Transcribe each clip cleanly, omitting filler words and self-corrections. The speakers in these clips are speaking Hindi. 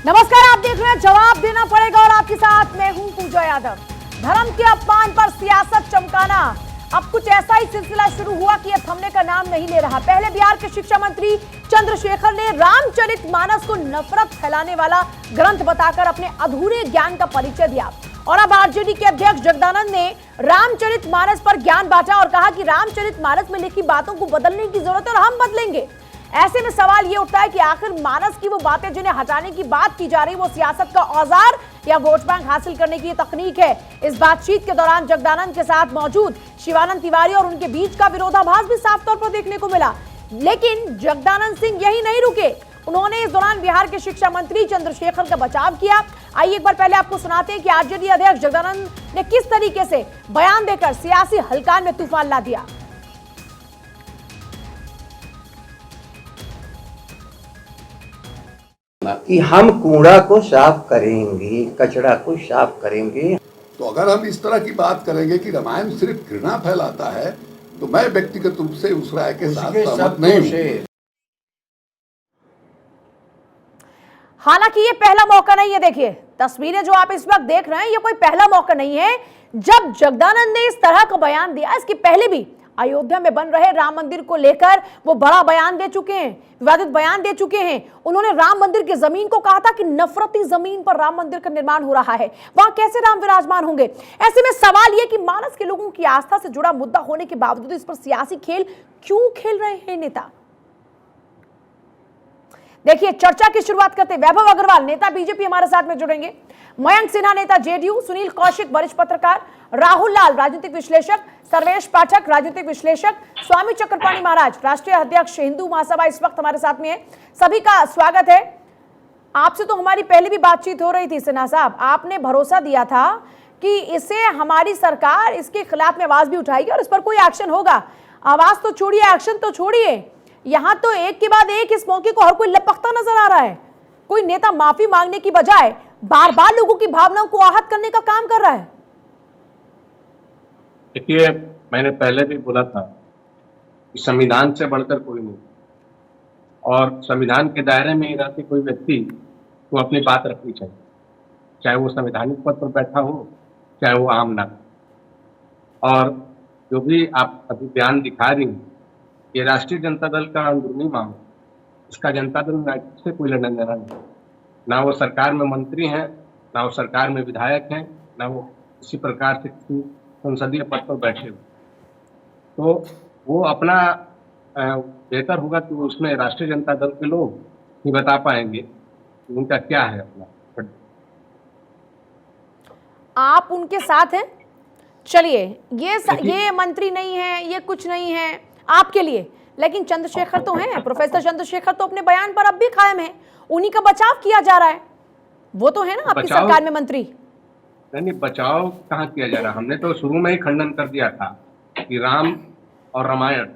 नमस्कार, आप देख रहे हैं जवाब देना पड़ेगा और आपके साथ मैं हूं पूजा यादव। धर्म के अपमान पर सियासत चमकाना, अब कुछ ऐसा ही सिलसिला शुरू हुआ कि यह थमने का नाम नहीं ले रहा। पहले बिहार के शिक्षा मंत्री चंद्रशेखर ने रामचरितमानस को नफरत फैलाने वाला ग्रंथ बताकर अपने अधूरे ज्ञान का परिचय दिया और अब आरजेडी के अध्यक्ष जगदानंद ने रामचरितमानस पर ज्ञान बांटा और कहा कि रामचरितमानस में लिखी बातों को बदलने की जरूरत है और हम बदलेंगे। ऐसे में सवाल यह उठता है कि आखिर मानस की वो बातें जिन्हें हटाने की बात की जा रही, वो सियासत का औजार या वोट बैंक हासिल करने की तकनीक है। इस बातचीत के दौरान जगदानंद के साथ मौजूद शिवानंद तिवारी और उनके बीच का विरोधाभास भी साफ तौर पर देखने को मिला। लेकिन जगदानंद सिंह यही नहीं रुके, उन्होंने इस दौरान बिहार के शिक्षा मंत्री चंद्रशेखर का बचाव किया। आइए एक बार पहले आपको सुनाते हैं कि आरजेडी अध्यक्ष जगदानंद ने किस तरीके से बयान देकर सियासी हलकान में तूफान ला दिया। कि हम कूड़ा को साफ करेंगे, कचरा को साफ करेंगे। तो अगर हम इस तरह की बात करेंगे कि रामायण सिर्फ घृणा फैलाता है, तो मैं व्यक्तिगत रूप से उस राय के साथ सहमत नहीं हूं। हालांकि ये पहला मौका नहीं है। देखिए तस्वीरें जो आप इस वक्त देख रहे हैं, ये कोई पहला मौका नहीं है जब जगदानंद ने इस तरह का बयान दिया। इसके पहले भी अयोध्या में बन रहे राम मंदिर को लेकर वो बड़ा बयान दे चुके हैं, विवादित बयान दे चुके हैं। उन्होंने राम मंदिर की जमीन को कहा था कि नफरती जमीन पर राम मंदिर का निर्माण हो रहा है, वहां कैसे राम विराजमान होंगे। ऐसे में सवाल यह कि मानस के लोगों की आस्था से जुड़ा मुद्दा होने के बावजूद इस पर सियासी खेल क्यों खेल रहे हैं नेता। देखिए चर्चा की शुरुआत करते वैभव अग्रवाल नेता बीजेपी हमारे साथ में जुड़ेंगे, मयंक सिन्हा नेता जेडीयू, सुनील कौशिक वरिष्ठ पत्रकार, राहुल लाल राजनीतिक विश्लेषक, सर्वेश पाठक राजनीतिक विश्लेषक, स्वामी चक्रपाणी महाराज राष्ट्रीय अध्यक्ष हिंदू महासभा इस वक्त हमारे साथ में है। सभी का स्वागत है। आपसे तो हमारी पहले भी बातचीत हो रही थी सिन्हा साहब, आपने भरोसा दिया था कि इसे हमारी सरकार इसके खिलाफ में आवाज भी उठाएगी और इस पर कोई एक्शन होगा। आवाज तो छोड़िए, एक्शन तो छोड़िए, यहां तो एक के बाद एक इस मौके को हर कोई लपकता नजर आ रहा है। कोई नेता माफी मांगने की बजाय बार बार लोगों की भावनाओं को आहत करने का काम कर रहा है। देखिए मैंने पहले भी बोला था कि संविधान से बढ़कर कोई नहीं, और संविधान के दायरे में ही रहते कोई व्यक्ति को अपनी बात रखनी चाहिए, चाहे वो संवैधानिक पद पर बैठा हो, चाहे वो आम नागरिक। और जो भी आप अभी बयान दिखा रही हैं, ये राष्ट्रीय जनता दल का अंदरूनी मामला, इसका जनता दल यूनाइटेड से कोई लेना देना नहीं। ना वो सरकार में मंत्री हैं, ना वो सरकार में विधायक हैं, ना वो किसी प्रकार से किसी संसदीय पद पर बैठे हुए। तो वो अपना बेहतर होगा कि उसमें राष्ट्रीय जनता दल के लोग ही बता पाएंगे कि उनका क्या है अपना। आप उनके साथ हैं, चलिए ये मंत्री नहीं है, ये कुछ नहीं है आपके लिए, लेकिन चंद्रशेखर तो हैं, प्रोफेसर चंद्रशेखर तो अपने बयान पर अब भी कायम है, उन्हीं का बचाव किया जा रहा है, वो तो है ना आपकी सरकार में मंत्री। नहीं, बचाव कहाँ किया जा रहा। हमने तो शुरू में ही खंडन कर दिया था कि राम और रामायण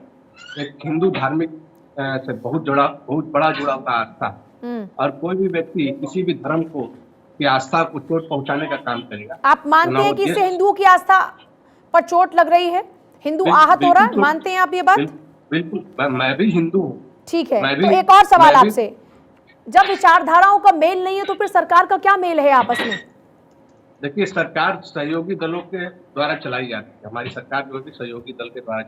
एक हिंदू धार्मिक से बहुत बड़ा जुड़ा हुआ आस्था, और कोई भी व्यक्ति किसी भी धर्म को की आस्था को चोट पहुंचाने का काम करेगा। आप मानते हैं कि इससे हिंदुओं की आस्था पर चोट लग रही है, हिंदू आहत हो रहा है, मानते हैं आप ये बात? बिल्कुल, मैं भी हिंदू हूँ। ठीक है, तो एक और सवाल आपसे, जब विचारधाराओं का मेल नहीं है तो फिर सरकार का क्या मेल है आपस में? देखिए सरकार सहयोगी दलों के द्वारा चलाई जाती है, हमारी सरकार जो भी सहयोगी दल के द्वारा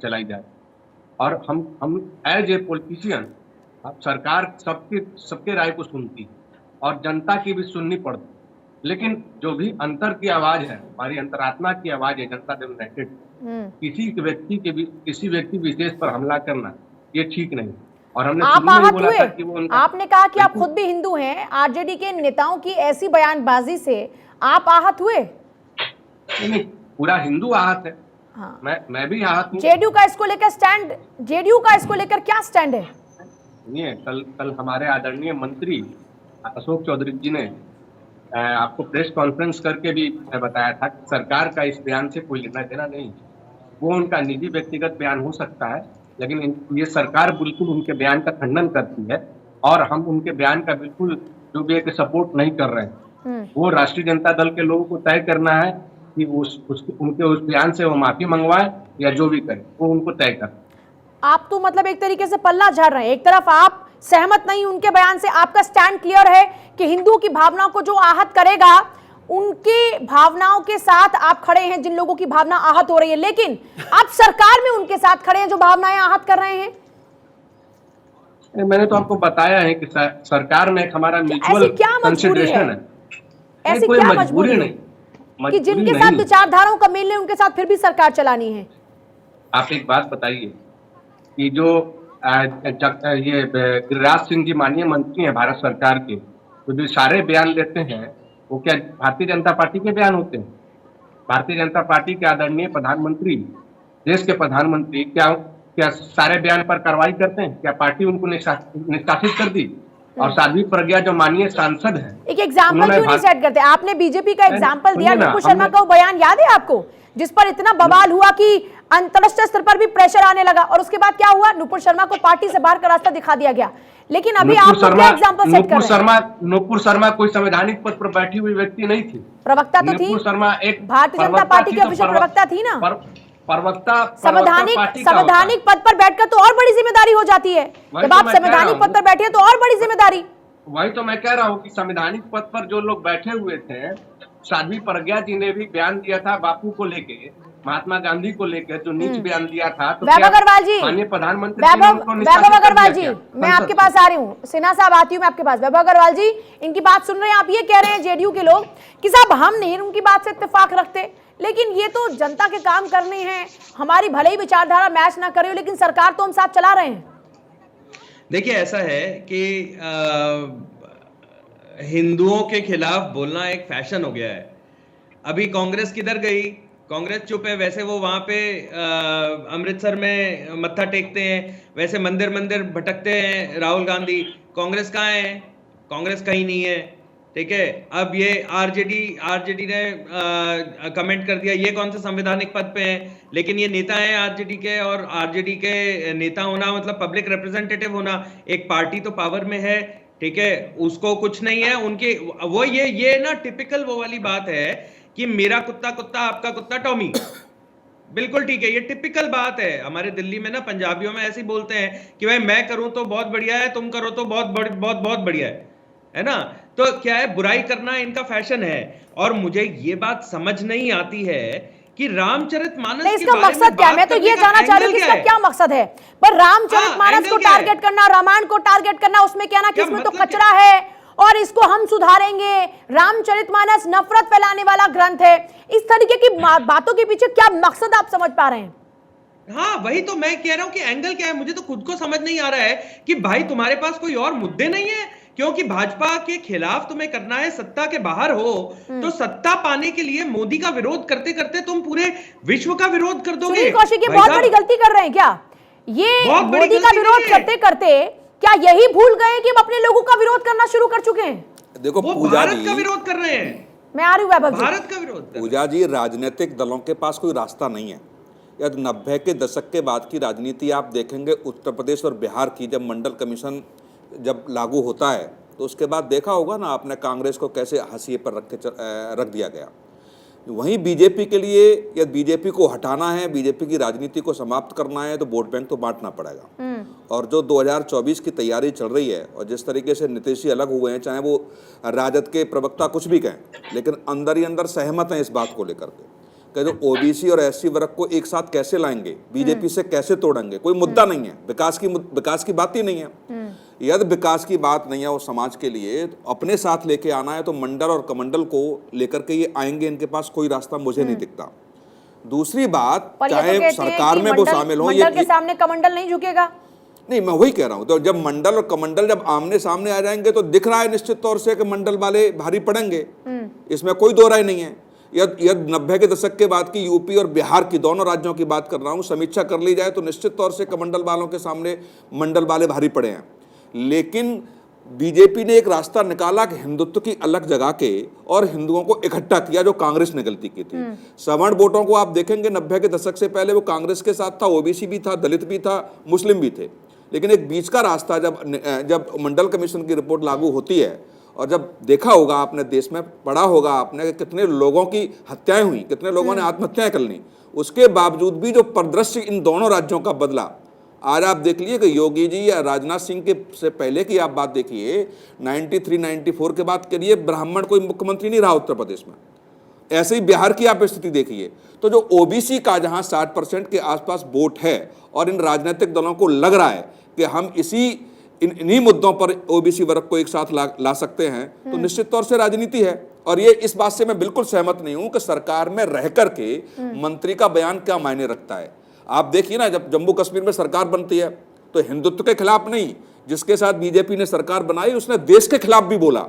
चलाई जाती है, और हम एज ए पॉलिटिशियन सरकार सबके राय को सुनती है और जनता की भी सुननी पड़ती है। लेकिन जो भी अंतर की आवाज है, हमारी अंतरात्मा की आवाज है जनता दल यूनाइटेड, किसी व्यक्ति विशेष पर हमला करना ये ठीक नहीं। और हमने आप आहत हुए, कि वो आपने कहा कि आप खुद भी हिंदू हैं, आरजेडी के नेताओं की ऐसी बयानबाजी से आप आहत हुए? नहीं, पूरा हिंदू आहत है। हाँ। मैं भी आहत हूँ। जेडीयू का इसको लेकर क्या स्टैंड है? नहीं, कल हमारे आदरणीय मंत्री अशोक चौधरी जी ने आपको प्रेस कॉन्फ्रेंस करके भी बताया था कि सरकार का इस बयान से कोई लेना देना नहीं। वो उनका निजी व्यक्तिगत बयान हो सकता है, लेकिन ये सरकार बिल्कुल उनके बयान का खंडन करती है और हम उनके बयान का बिल्कुल जो भी है सपोर्ट नहीं कर रहे हैं। वो राष्ट्रीय जनता दल के लोगों को तय करना है कि उनके उस बयान से वो माफी मंगवाए या जो भी करे, वो उनको तय कर। आप तो मतलब एक तरीके से पल्ला झाड़ रहे हैं, एक तरफ आप सहमत नहीं उनके बयान से? आपका स्टैंड क्लियर है कि हिंदुओं की भावनाओं को जो आहत करेगा उनकी भावनाओं के साथ आप खड़े हैं, जिन लोगों की भावना आहत हो रही है, लेकिन आप सरकार में उनके साथ खड़े हैं जो भावनाएं आहत कर रहे हैं? मैंने तो आपको बताया है कि सरकार में एक हमारा म्यूचुअल ऐसी क्या मजबूरी कंसिडरेशन है। ऐसी कोई क्या मजबूरी मजबूरी है नहीं कि जिनके साथ विचारधाराओं का मेल नहीं उनके साथ फिर भी सरकार चलानी है? आप एक बात बताइए कि जो ये गिरिराज सिंह जी माननीय मंत्री हैं भारत सरकार के, तो जो सारे बयान लेते हैं वो क्या भारतीय जनता पार्टी के बयान होते हैं? भारतीय जनता पार्टी के आदरणीय प्रधानमंत्री, देश के प्रधानमंत्री क्या सारे बयान पर कार्रवाई करते हैं? क्या पार्टी उनको निष्कासित कर दी? और साध्वी प्रज्ञा जो माननीय सांसद है, एक एग्जाम्पल क्यों नहीं सेट करते? आपने बीजेपी का एग्जाम्पल दिया, नुपुर शर्मा का वो बयान याद है आपको, जिस पर इतना बवाल हुआ कि अंतरराष्ट्रीय स्तर पर भी प्रेशर आने लगा, और उसके बाद क्या हुआ? नुपुर शर्मा को पार्टी से बाहर का रास्ता दिखा दिया गया। लेकिन अभी आप क्या एग्जाम्पल सेट कर रहे हैं? नुपुर शर्मा कोई संवैधानिक पद पर बैठी हुई व्यक्ति नहीं थी, प्रवक्ता तो थी। नुपुर शर्मा एक भारतीय जनता पार्टी की ऑफिशियल प्रवक्ता थी ना। संवैधानिक पद पर बैठकर तो और बड़ी जिम्मेदारी हो जाती है। जब आप संवैधानिक पद पर बैठे तो और बड़ी जिम्मेदारी। वही तो मैं कह रहा हूँ कि संवैधानिक पद पर जो लोग बैठे हुए थे, साध्वी प्रज्ञा जी ने भी बयान दिया था बापू को लेके, महात्मा गांधी को लेकर जो नीच बयान दिया था। तो वैभव अग्रवाल जी, माननीय प्रधानमंत्री वैभव अग्रवाल जी, मैं आपके पास आ रही हूँ। सिन्हा साहब आती हूँ मैं आपके पास। वैभव अग्रवाल जी, इनकी बात सुन रहे हैं आप? ये कह रहे हैं जेडीयू के लोग कि साहब हम नहीं उनकी बात से इत्तेफाक रखते, लेकिन ये तो जनता के काम करने हैं, हमारी भले ही विचारधारा मैच ना करे, लेकिन सरकार तो हम साथ चला रहे हैं। देखिए, ऐसा है कि हिंदुओं के खिलाफ बोलना एक फैशन हो गया है। अभी कांग्रेस किधर गई? कांग्रेस चुप है। वैसे वो वहां पे अमृतसर में मत्था टेकते हैं, वैसे मंदिर मंदिर भटकते हैं राहुल गांधी। कांग्रेस कहाँ है? कांग्रेस कहीं नहीं है। ठीक है, अब ये आरजेडी ने कमेंट कर दिया, ये कौन से संवैधानिक पद पे हैं? लेकिन ये नेता हैं आरजेडी के, और आरजेडी के नेता होना मतलब पब्लिक रिप्रेजेंटेटिव होना। एक पार्टी तो पावर में है, ठीक है, उसको कुछ नहीं है उनके। वो ये ना टिपिकल वो वाली बात है कि मेरा कुत्ता कुत्ता, आपका कुत्ता टॉमी। बिल्कुल ठीक है, ये टिपिकल बात है। हमारे दिल्ली में ना पंजाबियों में ऐसे ही बोलते हैं कि भाई मैं करूं तो बहुत बढ़िया है, तुम करो तो बहुत बढ़िया है ना। तो क्या है, बुराई करना इनका फैशन है। और मुझे ये बात समझ नहीं आती है कि रामचरितमानस के इसका बारे में मकसद क्या है? मैं तो ये जानना चाह रही हूँ कि इसका क्या मकसद है? पर रामचरितमानस को टारगेट करना, रामायण को टारगेट करना, उसमें कहना कि इसमें तो कचरा है और इसको हम सुधारेंगे, रामचरितमानस नफरत फैलाने वाला ग्रंथ है, इस तरीके की बातों के पीछे क्या मकसद आप समझ पा रहे हैं? हाँ, वही तो मैं कह रहा हूं कि एंगल क्या है। मुझे तो खुद को समझ नहीं आ रहा है कि भाई तुम्हारे पास कोई और मुद्दे नहीं है, क्योंकि भाजपा के खिलाफ तुम्हें करना है, सत्ता के बाहर हो तो सत्ता पाने के लिए मोदी का विरोध करते करते तुम पूरे विश्व का विरोध कर दोगे। सुनील कौशिक ये बहुत बड़ी गलती कर रहे हैं क्या? ये मोदी का विरोध करते करते क्या यही भूल गए कि हम अपने लोगों का विरोध करना शुरू कर चुके हैं? देखो, वो पूजा भारत जी का विरोध कर रहे हैं। मैं आ रही हूँ वैभव जी। भारत का विरोध। पूजा जी, राजनीतिक दलों के पास कोई रास्ता नहीं है। यदि 90 के दशक के बाद की राजनीति आप देखेंगे, उत्तर प्रदेश और बिहार की, जब मंडल कमीशन जब लागू होता है तो उसके बाद देखा होगा ना आपने कांग्रेस को कैसे हाशिए पर रख दिया गया। वहीं बीजेपी के लिए, या बीजेपी को हटाना है, बीजेपी की राजनीति को समाप्त करना है, तो वोट बैंक तो बांटना पड़ेगा। और जो 2024 की तैयारी चल रही है, और जिस तरीके से नीतीश जी अलग हुए हैं, चाहे वो राजद के प्रवक्ता कुछ भी कहें, लेकिन अंदर ही अंदर सहमत हैं इस बात को लेकर के कि जो ओबीसी और एससी वर्ग को एक साथ कैसे लाएंगे, बीजेपी से कैसे तोड़ेंगे, कोई मुद्दा नहीं है। विकास की बात ही नहीं है। यदि विकास की बात नहीं है वो समाज के लिए, तो अपने साथ लेके आना है, तो मंडल और कमंडल को लेकर के ये आएंगे। इनके पास कोई रास्ता मुझे नहीं दिखता। दूसरी बात, चाहे सरकार में वो शामिल हो, मंडल के सामने कमंडल नहीं झुकेगा। नहीं, मैं वही कह रहा हूं। तो जब मंडल और कमंडल जब आमने सामने आ जाएंगे तो दिख रहा है निश्चित तौर से कि मंडल वाले भारी पड़ेंगे, इसमें कोई दो राय नहीं है। यदि 90 के दशक के बाद की यूपी और बिहार की, दोनों राज्यों की बात कर रहा हूं, समीक्षा कर ली जाए तो निश्चित तौर से कमंडल वालों के सामने मंडल वाले भारी पड़े हैं। लेकिन बीजेपी ने एक रास्ता निकाला कि हिंदुत्व की अलग जगह के और हिंदुओं को इकट्ठा किया, जो कांग्रेस ने गलती की थी। सवर्ण वोटों को आप देखेंगे 90 के दशक से पहले वो कांग्रेस के साथ था, ओबीसी भी था, दलित भी था, मुस्लिम भी थे। लेकिन एक बीच का रास्ता जब मंडल कमीशन की रिपोर्ट लागू होती है, और जब देखा होगा आपने, देश में पढ़ा होगा आपने कि कितने लोगों की हत्याएं हुई, कितने लोगों ने आत्महत्याएं कर ली, उसके बावजूद भी जो परिदृश्य इन दोनों राज्यों का बदला, आज आप देख लीजिए कि योगी जी या राजनाथ सिंह के से पहले की आप बात देखिए, 93-94 के बाद के लिए ब्राह्मण कोई मुख्यमंत्री नहीं रहा उत्तर प्रदेश में। ऐसे ही बिहार की आप स्थिति देखिए, तो जो ओबीसी का जहां 60% के आसपास वोट है और इन राजनीतिक दलों को लग रहा है कि हम इन्हीं मुद्दों पर ओबीसी वर्ग को एक साथ ला सकते हैं, तो निश्चित तौर से राजनीति है। और ये इस बात से मैं बिल्कुल सहमत नहीं हूं कि सरकार में रह करके मंत्री का बयान क्या मायने रखता है। आप देखिए ना, जब जम्मू कश्मीर में सरकार बनती है तो हिंदुत्व के खिलाफ नहीं, जिसके साथ बीजेपी ने सरकार बनाई उसने देश के खिलाफ भी बोला।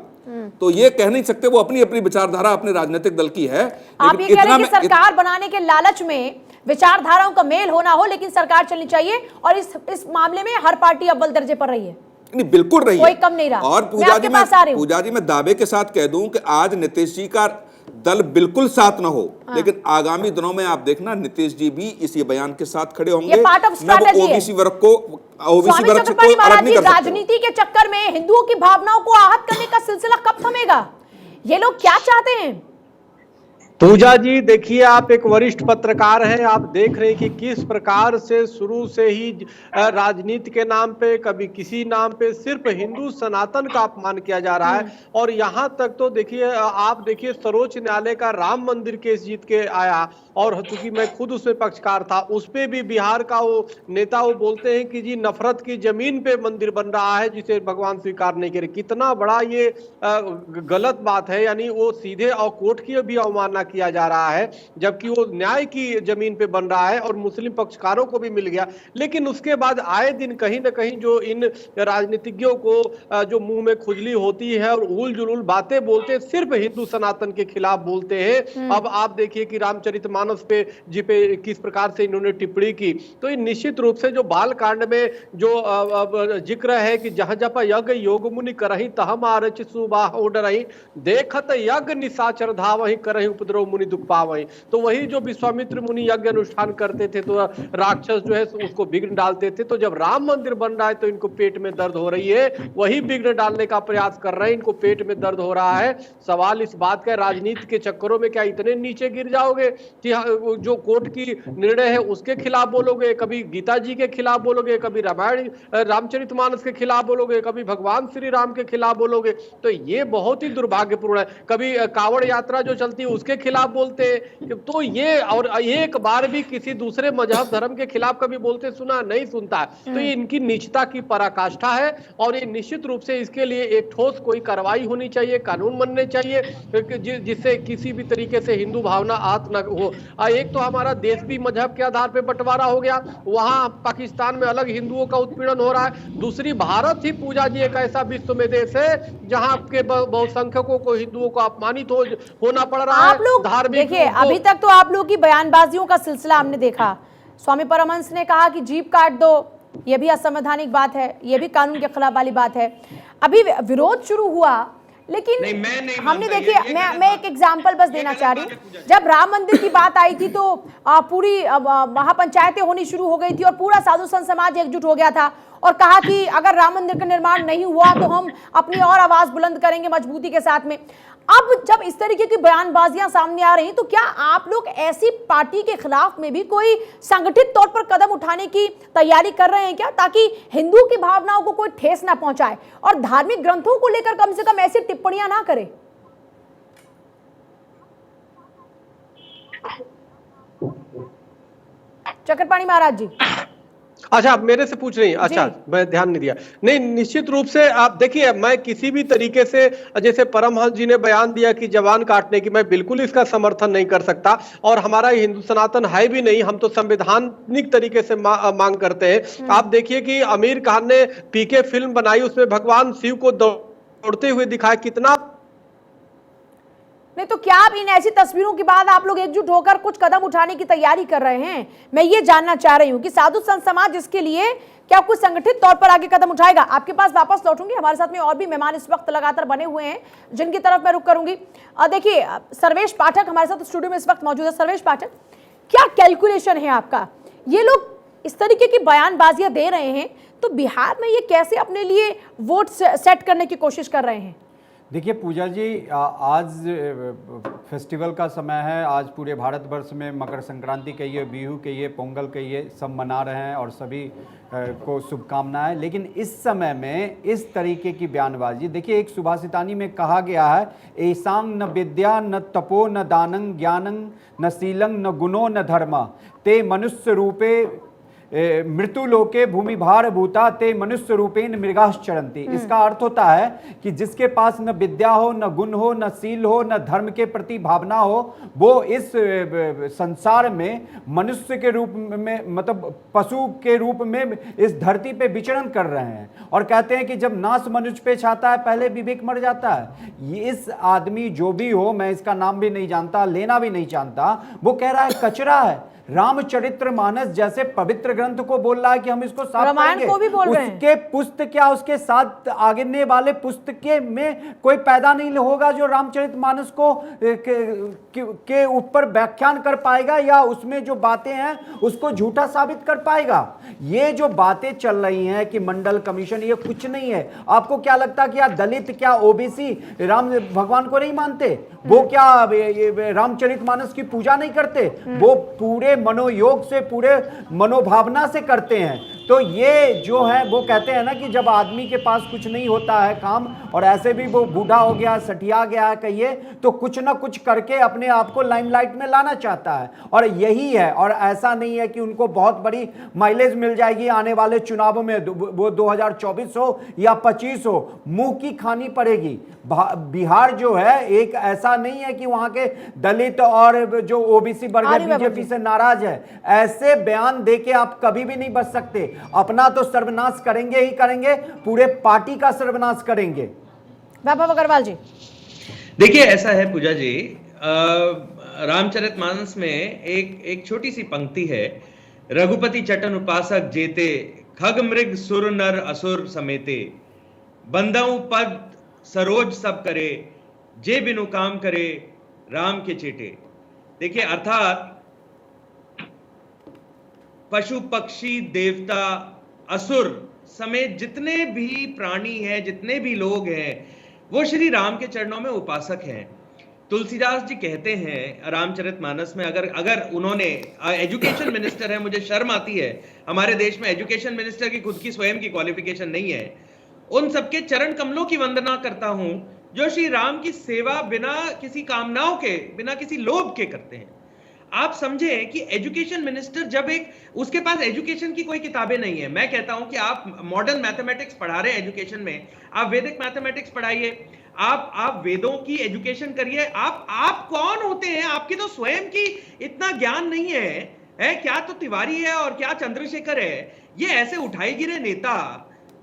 तो ये कह नहीं सकते, वो अपनी अपनी विचारधारा अपने राजनीतिक दल की है। आप ये कह रहे हैं कि सरकार बनाने के लालच में विचारधाराओं का मेल होना हो, लेकिन सरकार चलनी चाहिए, और इस मामले में हर पार्टी अव्वल दर्जे पर रही है। नहीं, बिल्कुल रही कोई कम नहीं रहा। और पूजा जी मैं दावे के साथ कह दूं कि आज नीतीश जी का दल बिल्कुल साथ ना हो, लेकिन आगामी दिनों में आप देखना नीतीश जी भी इसी बयान के साथ खड़े होंगे। ये पार्ट ऑफ स्ट्रैटेजी है। ओबीसी वर्ग को अलग नहीं कर सकते। राजनीति के चक्कर में हिंदुओं की भावनाओं को आहत करने का सिलसिला कब थमेगा? ये लोग क्या चाहते हैं? पूजा जी देखिए, आप एक वरिष्ठ पत्रकार हैं, आप देख रहे हैं कि किस प्रकार से शुरू से ही राजनीति के नाम पे, कभी किसी नाम पे सिर्फ हिंदू सनातन का अपमान किया जा रहा है। और यहाँ तक तो देखिए, आप देखिए सर्वोच्च न्यायालय का राम मंदिर केस जीत के आया, और चूंकि मैं खुद उसमें पक्षकार था, उस पे भी बिहार का वो नेता वो बोलते हैं कि जी नफरत की जमीन पे मंदिर बन रहा है जिसे भगवान स्वीकार नहीं करे। कितना बड़ा ये गलत बात है, यानी वो सीधे और कोर्ट की भी अवमानना किया जा रहा है, जबकि वो न्याय की जमीन पे बन रहा है और मुस्लिम पक्षकारों को भी मिल गया। लेकिन उसके बाद आए दिन कहीं ना कहीं जो इन राजनीतिज्ञों को जो मुंह में खुजली होती है और उल जुलूल बातें बोलते हैं, सिर्फ हिंदू सनातन के खिलाफ बोलते हैं। अब आप देखिए कि रामचरितमानस पे जी पे किस प्रकार से इन्होंने टिप्पणी की। तो ये निश्चित रूप से जो बाल कांड में जो जिक्र है कि जहां जप यज्ञ योग मुनि करही तह मारच सुबाह ओडरही देखत यज्ञ निशाचर धावही करही उपद्रव मुनि दुख पावही। तो वही जो विश्वामित्र मुनि यज्ञ अनुष्ठान करते थे तो राक्षस जो है उसको विघ्न डालते थे। तो जब राम मंदिर बन रहा है तो इनको पेट में दर्द हो रही है, वही विघ्न डालने का प्रयास कर रहे हैं, इनको पेट में दर्द हो रहा है। सवाल इस बात का, राजनीति के चक्करों में क्या इतने नीचे गिर जाओगे कि जो कोर्ट की निर्णय है उसके खिलाफ बोलोगे, कभी गीता जी के खिलाफ बोलोगे, कभी रामायण रामचरितमानस के खिलाफ बोलोगे, कभी भगवान श्री राम के खिलाफ बोलोगे। तो ये बहुत ही दुर्भाग्यपूर्ण है। कभी कांवड़ यात्रा जो चलती है उसके खिलाफ बोलते हैं, तो ये और एक बार भी किसी दूसरे मजहब धर्म के खिलाफ कभी बोलते सुना नहीं सुनता। तो ये इनकी नीचता की पराकाष्ठा है, और ये निश्चित रूप से इसके लिए एक ठोस कोई कार्रवाई होनी चाहिए, कानून बनने चाहिए जिससे किसी भी तरीके से हिंदू भावना आहत न हो। एक तो हमारा देश भी मजहब के आधार पर बंटवारा हो गया, वहां पाकिस्तान में अलग हिंदुओं का उत्पीड़न हो रहा है। दूसरी, भारत ही पूजा जी एक ऐसा विश्व में देश है जहां आपके बहुसंख्यकों को हिंदुओं को अपमानित होना पड़ रहा है। आप लोग देखिए, अभी तक तो आप लोग की बयानबाजियों का सिलसिला हमने देखा। स्वामी परमहंस ने कहा कि जीप काट दो, ये भी असंवैधानिक बात है, ये भी कानून के खिलाफ वाली बात है। अभी विरोध शुरू हुआ, लेकिन हमने देखिए, मैं एक एग्जांपल बस देना चाह रही हूँ। जब राम मंदिर की बात आई थी तो पूरी महापंचायतें होनी शुरू हो गई थी और पूरा साधु संत समाज एकजुट हो गया था और कहा कि अगर राम मंदिर का निर्माण नहीं हुआ तो हम अपनी और आवाज बुलंद करेंगे मजबूती के साथ में। अब जब इस तरीके की बयानबाजियां सामने आ रही तो क्या आप लोग ऐसी पार्टी के खिलाफ में भी कोई संगठित तौर पर कदम उठाने की तैयारी कर रहे हैं क्या, ताकि हिंदू की भावनाओं को कोई ठेस ना पहुंचाए और धार्मिक ग्रंथों को लेकर कम से कम ऐसी टिप्पणियां ना करे? चक्रपाणी महाराज जी। अच्छा, आप मेरे से पूछ रही हैं? अच्छा, मैं ध्यान नहीं दिया। नहीं, निश्चित रूप से आप देखिए, मैं किसी भी तरीके से, जैसे परमहंस जी ने बयान दिया कि जवान काटने की, मैं बिल्कुल इसका समर्थन नहीं कर सकता। और हमारा हिंदू सनातन है भी नहीं, हम तो संवैधानिक तरीके से मांग करते हैं। आप देखिए कि आमिर खान ने पीके फिल्म बनाई, उसमें भगवान शिव को दौड़ते हुए दिखाया, कितना नहीं। तो क्या अब इन ऐसी तस्वीरों के बाद आप लोग एकजुट होकर कुछ कदम उठाने की तैयारी कर रहे हैं? मैं ये जानना चाह रही हूं कि साधु संत समाज इसके लिए क्या कुछ संगठित तौर पर आगे कदम उठाएगा? आपके पास वापस लौटूंगी, हमारे साथ में और भी मेहमान इस वक्त लगातार बने हुए हैं जिनकी तरफ मैं रुख करूंगी। देखिए, सर्वेश पाठक हमारे साथ स्टूडियो में इस वक्त मौजूद है। सर्वेश पाठक, क्या कैलकुलेशन है आपका? ये लोग इस तरीके की बयानबाजियां दे रहे हैं तो बिहार में ये कैसे अपने लिए वोट सेट करने की कोशिश कर रहे हैं? देखिए पूजा जी, आज फेस्टिवल का समय है। आज पूरे भारतवर्ष में मकर संक्रांति कहिए, बिहू कहिए, पोंगल कहिए, सब मना रहे हैं और सभी को शुभकामनाएं। लेकिन इस समय में इस तरीके की बयानबाजी, देखिए एक सुभाषितानी में कहा गया है, ऐसांग न विद्या न तपो न दानं ज्ञानं न शीलं न गुणो न धर्म ते मनुष्य रूपे मृत्यु लोके भूमि भार भूता ते मनुष्य रूपेण मृगाश्च चरन्ति। इसका अर्थ होता है कि जिसके पास न विद्या हो, न गुण हो, न शील हो, न धर्म के प्रति भावना हो, वो इस संसार में मनुष्य के रूप में, मतलब पशु के रूप में इस धरती पे विचरण कर रहे हैं। और कहते हैं कि जब नाश मनुष्य पे छाता है पहले विवेक मर जाता है। ये इस आदमी जो भी हो, मैं इसका नाम भी नहीं जानता, लेना भी नहीं जानता, वो कह रहा है कचरा है। रामचरितमानस जैसे पवित्र ग्रंथ को बोल रहा है कि हम इसको साफ रामायण को भी बोल रहे हैं। उसके पुस्तक क्या, उसके साथ आगे वाले पुस्तक में कोई पैदा नहीं होगा जो रामचरितमानस को के ऊपर व्याख्यान कर पाएगा या उसमें जो बातें हैं उसको झूठा साबित कर पाएगा। ये जो बातें चल रही हैं कि मंडल कमीशन, ये कुछ नहीं है। आपको क्या लगता है कि या दलित, क्या ओबीसी राम भगवान को नहीं मानते? वो क्या रामचरितमानस की पूजा नहीं करते? वो पूरे मनोयोग से, पूरे मनोभावना से करते हैं। तो ये जो है, वो कहते हैं ना कि जब आदमी के पास कुछ नहीं होता है काम, और ऐसे भी वो बूढ़ा हो गया, सठिया गया है कहिए, तो कुछ ना कुछ करके अपने आप को लाइमलाइट में लाना चाहता है। और यही है। और ऐसा नहीं है कि उनको बहुत बड़ी माइलेज मिल जाएगी आने वाले चुनावों में, वो 2024 हो या 25 हो, मुंह की खानी पड़ेगी। बिहार जो है एक ऐसा नहीं है कि वहां के दलित और जो ओबीसी वर्ग बीजेपी से नाराज है। ऐसे बयान देके आप कभी भी नहीं बच सकते। अपना तो सर्वनाश करेंगे ही करेंगे, पूरे पार्टी का सर्वनाश करेंगे। वैभव अग्रवाल जी, देखिए ऐसा है पूजा जी, रामचरितमानस में एक छोटी सी पंक्ति है, रघुपति चटन उपासक जेते खग मृग सुर नर असुर समेते बंदऊ पद सरोज सब करे जे बिनु काम करे राम के चेटे। देखिए अर्थात पशु पक्षी देवता असुर समेत जितने भी प्राणी हैं, जितने भी लोग हैं, वो श्री राम के चरणों में उपासक हैं। तुलसीदास जी कहते हैं रामचरितमानस में, अगर उन्होंने, एजुकेशन मिनिस्टर है, मुझे शर्म आती है हमारे देश में एजुकेशन मिनिस्टर की खुद की स्वयं की क्वालिफिकेशन नहीं है, उन सबके चरण कमलों की वंदना करता हूं जो श्री राम की सेवा बिना किसी कामनाओं के, बिना किसी लोभ के करते हैं। आप समझें कि एजुकेशन मिनिस्टर जब उसके पास एजुकेशन की कोई किताबें नहीं है। मैं कहता हूं कि आप मॉडर्न मैथमेटिक्स पढ़ा रहे हैं एजुकेशन में, आप वैदिक मैथमेटिक्स पढ़ाइए, आप वेदों की एजुकेशन करिए। आप कौन होते हैं? आपकी तो स्वयं की इतना ज्ञान नहीं है, क्या तो तिवारी है और क्या चंद्रशेखर है, ये ऐसे उठाई गिरे नेता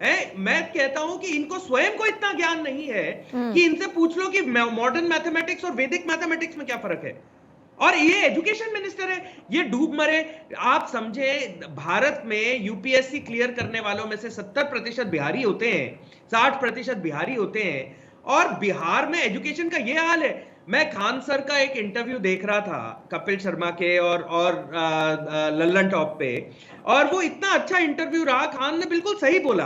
है। मैं कहता हूं कि इनको स्वयं को इतना ज्ञान नहीं है कि इनसे पूछ लो कि मॉडर्न मैथमेटिक्स और वैदिक मैथमेटिक्स में क्या फर्क है। और ये एजुकेशन मिनिस्टर है, ये डूब मरे। आप समझे, भारत में यूपीएससी क्लियर करने वालों में से 70% बिहारी होते हैं, 60% बिहारी होते हैं, और बिहार में एजुकेशन का ये हाल है। मैं खान सर का एक इंटरव्यू देख रहा था कपिल शर्मा के और लल्लन टॉप पे, और वो इतना अच्छा इंटरव्यू रहा। खान ने बिल्कुल सही बोला।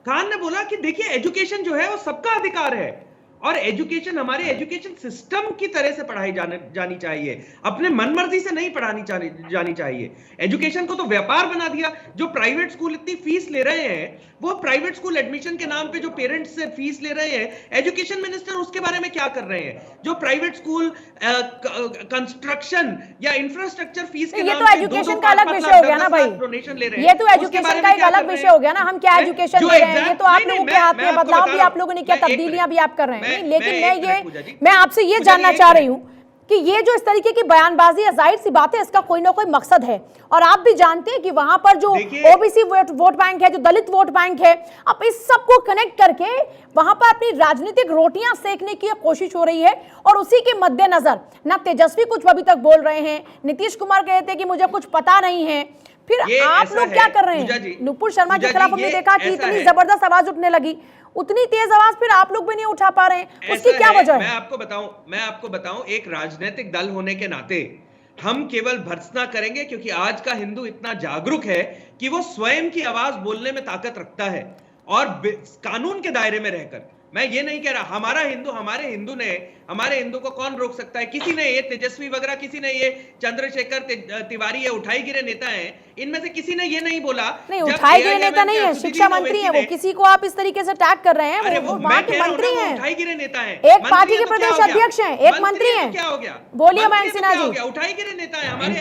खान ने बोला कि देखिए एजुकेशन जो है वो सबका अधिकार है, और एजुकेशन हमारे एजुकेशन सिस्टम की तरह से पढ़ाई जानी चाहिए, अपने मनमर्जी से नहीं पढ़ानी जानी चाहिए। एजुकेशन को तो व्यापार बना दिया। जो प्राइवेट स्कूल इतनी फीस ले रहे हैं, वो प्राइवेट स्कूल एडमिशन के नाम पे जो पेरेंट्स से फीस ले रहे हैं, एजुकेशन मिनिस्टर उसके बारे में क्या कर रहे हैं? जो प्राइवेट स्कूल कंस्ट्रक्शन या इंफ्रास्ट्रक्चर फीस के नाम पे एजुकेशन का अलग विषय हो गया ना भाई, डोनेशन ले रहे हैं, ये तो एजुकेशन का एक अलग विषय हो गया ना। हम क्या एजुकेशन दे रहे हैं, ये तो आप लोगों के हाथ में, बदलाव भी आप लोगों ने किया, तब्दीलियां भी आप कर रहे हैं। लेकिन मैं आपसे ये जानना चाह रही हूं कि ये जो इस तरीके की बयानबाजी है, जाहिर सी बात है इसका कोई ना कोई मकसद है। और आप भी जानते हैं कि वहां पर जो ओबीसी वोट बैंक है, जो दलित वोट बैंक है, अब इस सबको कनेक्ट करके वहां पर अपनी राजनीतिक रोटियां सेकने की कोशिश हो रही है। और उसी के मद्देनजर ना तेजस्वी कुछ अभी तक बोल रहे हैं, नीतीश कुमार कहते हैं कि मुझे कुछ पता नहीं है, फिर आप लोग क्या कर रहे हैं? नुपुर शर्मा के खिलाफ हमने देखा कि इतनी जबरदस्त आवाज उठने लगी, उतनी तेज आवाज फिर आप लोग भी नहीं उठा पा रहे हैं, उसकी क्या वजह है? मैं आपको बताऊं, एक राजनीतिक दल होने के नाते हम केवल भर्त्सना करेंगे क्योंकि आज का हिंदू इतना जागरूक है कि वो स्वयं की आवाज बोलने में ताकत रखता है, और कानून के दायरे में रहकर मैं ये नहीं कह रहा हमारे हिंदू को कौन रोक सकता है? किसी ने, ये तेजस्वी वगैरह किसी ने, ये चंद्रशेखर तिवारी है, उठाई गिरे नेता हैं, इनमें से किसी ने ये नहीं बोला। नहीं, उठाई गिरे नेता नहीं है, शिक्षा मंत्री है वो। किसी को आप इस तरीके से टैग कर रहे हैं, वो वहाँ के मंत्री हैं, उठाई गिरे नेता है, एक पार्टी के प्रदेश अध्यक्ष हैं, एक मंत्री हैं। क्या हो गया? बोलिए मयंक सिन्हा जी। उठाई गिरे नेता है, हमारी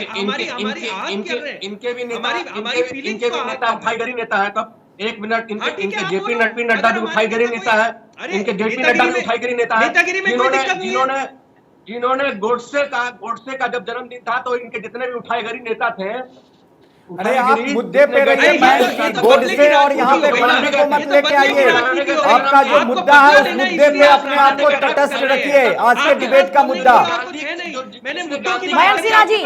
इनके भी नेता, हमारी फीलिंग्स को उठाई गिरे नेता है। तब एक मिनट, इनके जेपी नड्डा भी उठाई गिरी नेता है, इनके जेपी नड्डा भी उठाई गिरी नेता है, जिन्होंने गोडसे का जब जन्मदिन था तो इनके जितने भी उठाई गिरी नेता थे। अरे आप मुद्दे पे रहिए, गोडसे और यहाँ पे बनाने को मत लेके आइए। आपका जो मुद्दा है उस मुद्दे पे अपने आप को तटस्थ रखिए। आज के डिबेट का मुद्दा। मयंक सिन्हा जी,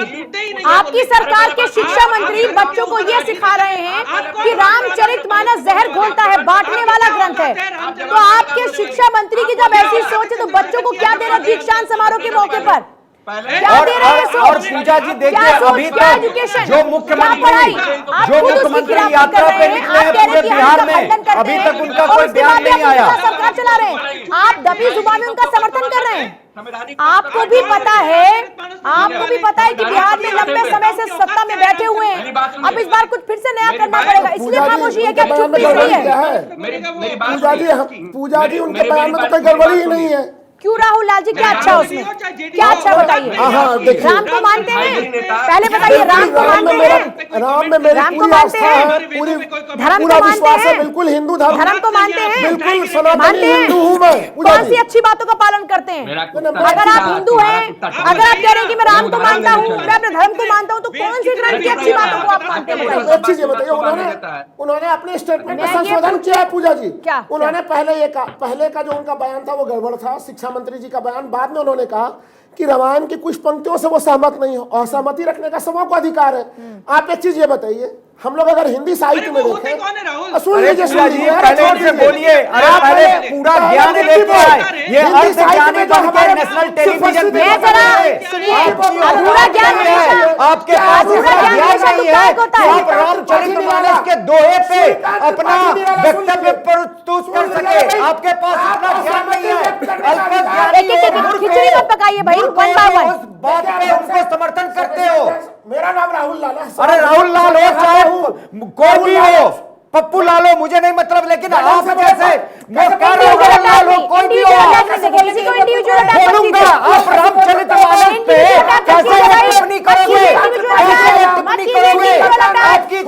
आपकी सरकार के शिक्षा मंत्री बच्चों को ये सिखा रहे हैं कि रामचरितमानस जहर घोलता है, बांटने वाला ग्रंथ है। तो आपके शिक्षा मंत्री की जब ऐसी सोच है तो बच्चों को क्या दे रहे दीक्षांत समारोह के मौके पर? और पूजा जी देखिए, अभी तक जो मुख्यमंत्री यात्रा पे निकले हैं पूरे बिहार में, अभी तक उनका कोई बयान नहीं आया। सरकार चला रहे हैं, आप दबी जुबान में उनका समर्थन कर रहे हैं। आपको भी पता है कि बिहार में लंबे समय से सत्ता में बैठे हुए हैं, अब इस बार कुछ फिर से नया करना पड़ेगा, इसलिए खामोशी है। क्या चुप्पी है? पूजा जी उनके बयान में तो कोई गड़बड़ी ही नहीं है। क्यों राहुल लाल जी, क्या अच्छा उसमें? क्या अच्छा बताइए? राम को मानते हैं? पहले बताइए, राम को मानते हैं? राम में मेरी पूरी आस्था है, पूरा विश्वास है, बिल्कुल हिंदू धर्म को मानते हैं, बिल्कुल सनातनी हिंदू हूँ मैं। कौन सी अच्छी बातों का पालन करते हैं? अगर आप हिंदू हैं, अगर आप कह रहे हैं कि मैं राम को मानता हूँ, मैं अपने धर्म को मानता हूँ, तो कौन सी धर्म की अच्छी बातों को आप मानते हैं? एक चीज ये बताइए, उन्होंने अपने स्टेटमेंट में संशोधन किया है पूजा जी। उन्होंने पहले का जो उनका बयान था वो गड़बड़ था, शिक्षा मंत्री जी का बयान। बाद में उन्होंने कहा कि रामायण की कुछ पंक्तियों से वो सहमत नहीं हो, असहमति रखने का सबको अधिकार है। आप एक चीज ये बताइए, हम लोग अगर हिंदी साहित्य में देखें, सुन लीजिए पहले बोलिए, अरे पहले पूरा ज्ञान लेके आए। ये अर्थ ज्ञानी बन के नेशनल टेलीविजन पे अधूरा ज्ञान आपके पास ज्ञान नहीं है कि आप रामचरितमानस के दोहे पे अपना वक्तव्य प्रस्तुत कर सके। आपके पास इतना ज्ञान नहीं है। खिचड़ी मत पकाइए भाई, उस बात पे उनको समर्थन करते हो। मेरा नाम राहुल लाल है। अरे राहुल लाल हो चाहे कोई भी हो, पप्पू लाल हो, मुझे नहीं मतलब, लेकिन आप जैसे मैं कह रहा हूं राहुल लाल हो, कोई भी हो, बोलूंगा। आप रामचरितमानस पे कैसे टिप्पणी करोगे? कैसे टिप्पणी करोगे? आपकी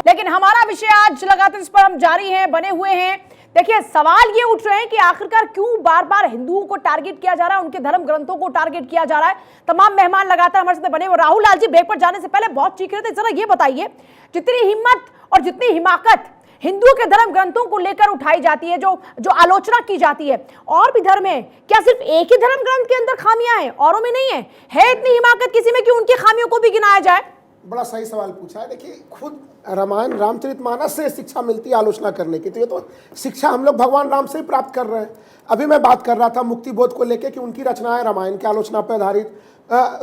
लेकिन हमारा विषय आज लगातार इस पर हम जारी हैं, बने हुए हैं। देखिए, सवाल ये उठ रहे हैं कि आखिरकार क्यों बार बार हिंदुओं को टारगेट किया जा रहा है, उनके धर्म ग्रंथों को टारगेट किया जा रहा है। तमाम मेहमान लगातार हमारे साथ बने हुए। राहुल लाल जी ब्रेक पर जाने से पहले बहुत चीख रहे थे, जरा ये बताइए, जितनी हिम्मत और जितनी हिमाकत हिंदुओं के धर्म ग्रंथों को लेकर उठाई जाती है, जो आलोचना की जाती है, और भी धर्म है, क्या सिर्फ एक ही धर्म ग्रंथ के अंदर खामियां हैं, औरों में नहीं है इतनी हिमाकत किसी में कि उनकी खामियों को भी गिनाया जाए? बड़ा सही सवाल पूछा है। देखिए, खुद रामायण रामचरितमानस से शिक्षा मिलती है आलोचना करने की, तो ये तो शिक्षा हम लोग भगवान राम से ही प्राप्त कर रहे हैं। अभी मैं बात कर रहा था मुक्ति बोध को लेकर कि उनकी रचनाएं रामायण की आलोचना पर आधारित,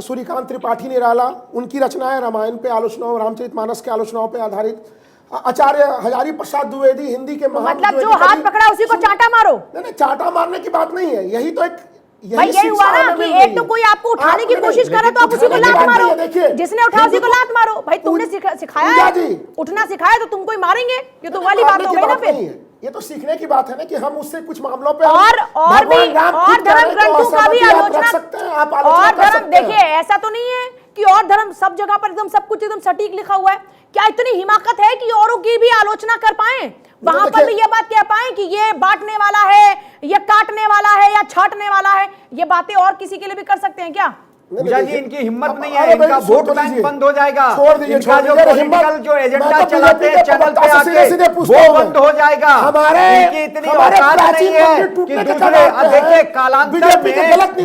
सूर्यकांत त्रिपाठी निराला, उनकी रचनाएं रामायण पे आलोचनाओं, रामचरितमानस के आलोचनाओं पर आधारित। आचार्य हजारी प्रसाद द्विवेदी हिंदी के मतलब जो हाथ पकड़ा उसी को चाटा मारो? नहीं, चाटा मारने की बात नहीं है, यही तो एक भाई यही हुआ ना कि एक तो कोई आपको उठाने की कोशिश करे तो आप उसी को लात मारो, जिसने उठा उसी को लात मारो। भाई तुमने सिखाया है, उठना सिखाया तो तुमको ही मारेंगे, ये तो वाली बात हो गई ना। फिर ये तो सीखने की बात है ना कि हम उससे कुछ मामलों पे और धर्म ग्रंथों का भी आलोचना, और धर्म देखिए, ऐसा तो नहीं है कि और धर्म सब जगह पर एकदम सब कुछ एकदम सटीक लिखा हुआ है। क्या इतनी हिमाकत है कि औरों की भी आलोचना कर पाए, वहां पर भी ये बात कह पाए कि ये बांटने वाला है, ये काटने वाला है या छाटने वाला है? ये बातें और किसी के लिए भी कर सकते हैं क्या? पूजा जी, इनकी हिम्मत नहीं है, इनका वोट बैंक बंद हो जाएगा, इनका जो पॉलिटिकल जो एजेंडा चलाते हैं चैनल पे आके वो बंद हो जाएगा। इनकी इतनी औकात नहीं है कि दूसरे, देखिए कालांतर में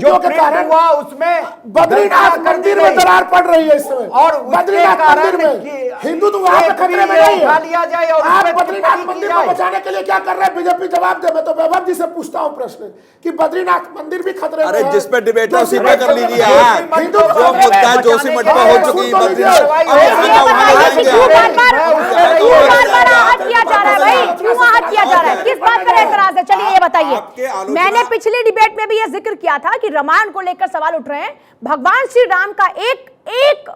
जो प्रिंट हुआ उसमें बद्रीनाथ मंदिर में दरार पड़ रही है इस समय, और बद्रीनाथ मंदिर में हिंदू तो वहां पे खतरे में नहीं उठा लिया जाए और आप बद्रीनाथ मंदिर को बचाने के लिए क्या कर रहे हैं? बीजेपी जवाब दे। मैं तो वैभव जी से पूछता हूँ प्रश्न कि बद्रीनाथ मंदिर भी खतरे में है। अरे जिस पे डिबेट है उसी पे कर लीजिए। है, जो मुद्दा जोशीमठ पे हो चुकी किस बात पर एतराज है? चलिए ये बताइए। मैंने पिछली डिबेट में भी ये जिक्र किया था कि रामायण को लेकर सवाल उठ रहे हैं। भगवान श्री राम का एक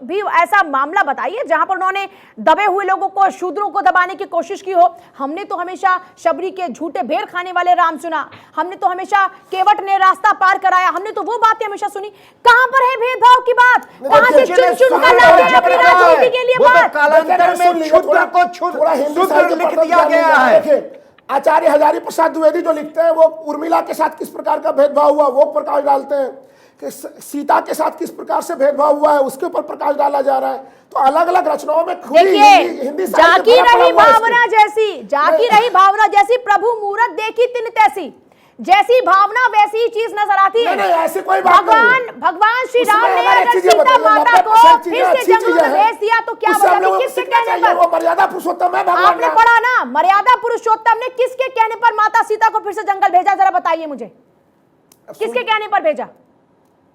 भी ऐसा मामला बताइए जहां पर उन्होंने दबे हुए लोगों को, शूद्रों को दबाने की कोशिश की हो। हमने तो हमेशा शबरी के झूठे भेड़ खाने वाले राम सुना, हमने तो हमेशा केवट ने रास्ता पार कराया, हमने तो वो बातें हमेशा सुनी। कहां पर है भेदभाव की बात? कहां से चुन चुन कर लाते हैं अपनी राजनीति के लिए बात? कालांतर में क्षुद्र को क्षुद्र लिख दिया गया है। आचार्य हजारी प्रसाद द्विवेदी जो लिखते हैं वो उर्मिला के साथ किस प्रकार का भेदभाव हुआ वो प्रकाश डालते हैं, कि सीता के साथ किस प्रकार से भेदभाव हुआ है उसके ऊपर प्रकाश डाला जा रहा है। तो अलग अलग रचनाओं में देखिए, जाकी रही भावना जैसी प्रभु मूरत देखी तिन तैसी, जैसी भावना वैसी ही चीज नजर आती है। नहीं, ऐसी कोई बात भगवान श्री राम ने अगर सीता माता को फिर से जंगल में भेज दिया तो क्या वजह? किसके कहने पर? वो मर्यादा पुरुषोत्तम है भगवान। आपने पढ़ा ना, मर्यादा पुरुषोत्तम ने किसके कहने पर माता सीता को फिर से जंगल भेजा? जरा बताइए मुझे, किसके कहने पर भेजा?